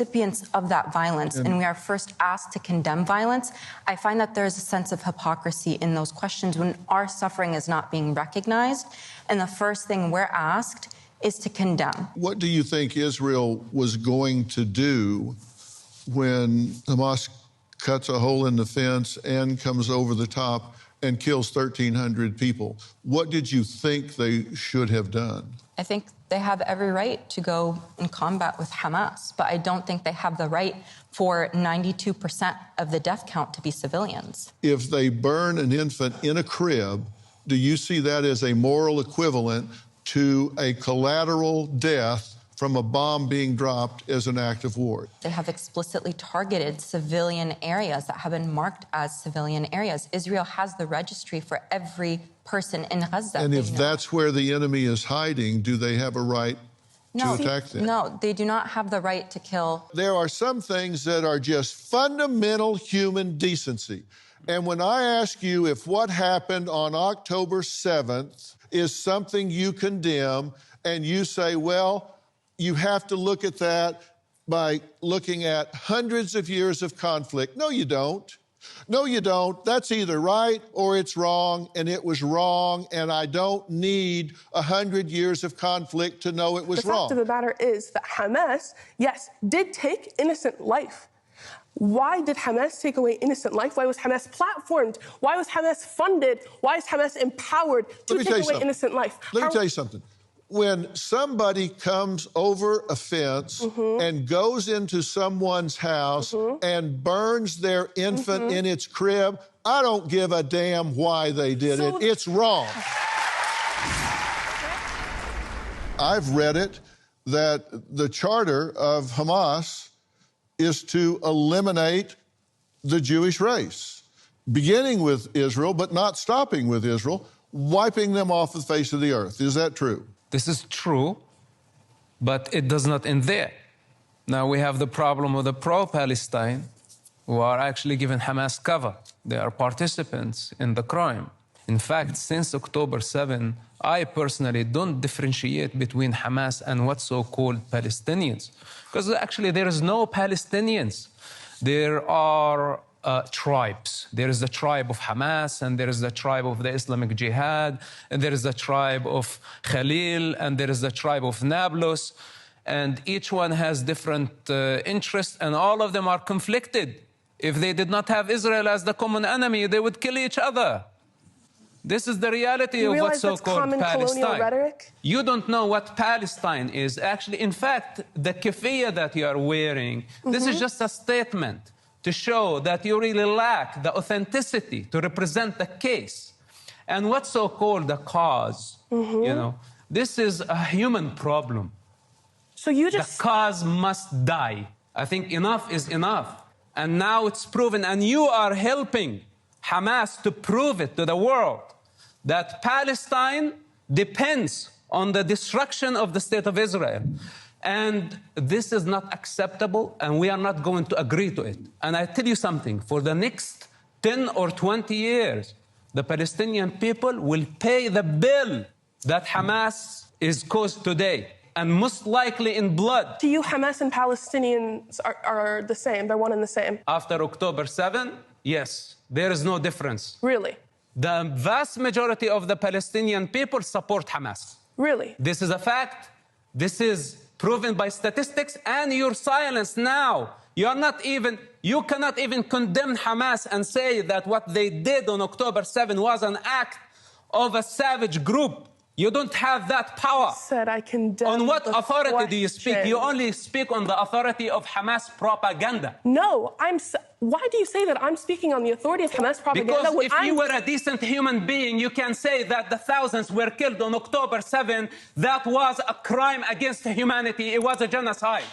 recipients of that violence and we are first asked to condemn violence, I find that there's a sense of hypocrisy in those questions when our suffering is not being recognized. And the first thing we're asked is to condemn. What do you think Israel was going to do when Hamas cuts a hole in the fence and comes over the top and kills 1,300 people? What did you think they should have done? I think they have every right to go in combat with Hamas, but I don't think they have the right for 92% of the death count to be civilians. If they burn an infant in a crib, do you see that as a moral equivalent to a collateral death from a bomb being dropped as an act of war? They have explicitly targeted civilian areas that have been marked as civilian areas. Israel has the registry for every person in Gaza. And if that's where the enemy is hiding, do they have a right to attack them? No, they do not have the right to kill. There are some things that are just fundamental human decency. And when I ask you if what happened on October 7th is something you condemn, and you say, well, you have to look at that by looking at hundreds of years of conflict. No, you don't. No, you don't. That's either right or it's wrong, and it was wrong, and I don't need 100 years of conflict to know it was wrong. The fact of the matter is that Hamas, yes, did take innocent life. Why did Hamas take away innocent life? Why was Hamas platformed? Why was Hamas funded? Why is Hamas empowered to take away innocent life? Let me tell you something. When somebody comes over a fence and goes into someone's house and burns their infant in its crib, I don't give a damn why they did it. It's wrong. I've read it that the charter of Hamas is to eliminate the Jewish race, beginning with Israel, but not stopping with Israel, wiping them off the face of the earth. Is that true? This is true, but it does not end there. Now we have the problem of the pro-Palestine who are actually giving Hamas cover. They are participants in the crime. In fact, since October 7, I personally don't differentiate between Hamas and what's so-called Palestinians. Because actually there is no Palestinians. There are tribes. There is the tribe of Hamas, and there is the tribe of the Islamic Jihad, and there is the tribe of Khalil, and there is the tribe of Nablus. And each one has different interests, and all of them are conflicted. If they did not have Israel as the common enemy, they would kill each other. This is the reality of what's so-called Palestine. You don't know what Palestine is. Actually, in fact, the keffiyeh that you are wearing, this is just a statement to show that you really lack the authenticity to represent the case. And what's so-called the cause, you know, this is a human problem. So you just... The cause must die. I think enough is enough. And now it's proven, and you are helping Hamas to prove it to the world, that Palestine depends on the destruction of the state of Israel. And this is not acceptable, and we are not going to agree to it. And I tell you something, for the next 10 or 20 years, the Palestinian people will pay the bill that Hamas is caused today, and most likely in blood. To you, Hamas and Palestinians are the same, they're one and the same? After October 7, yes, there is no difference. Really? The vast majority of the Palestinian people support Hamas. Really? This is a fact. This is proven by statistics, and your silence now. You cannot even condemn Hamas and say that what they did on October 7 was an act of a savage group. You don't have that power. Said I condemn. On what authority do you speak? You only speak on the authority of Hamas propaganda. No, why do you say that I'm speaking on the authority of Hamas propaganda? Because if you were a decent human being, you can say that the thousands were killed on October 7. That was a crime against humanity. It was a genocide.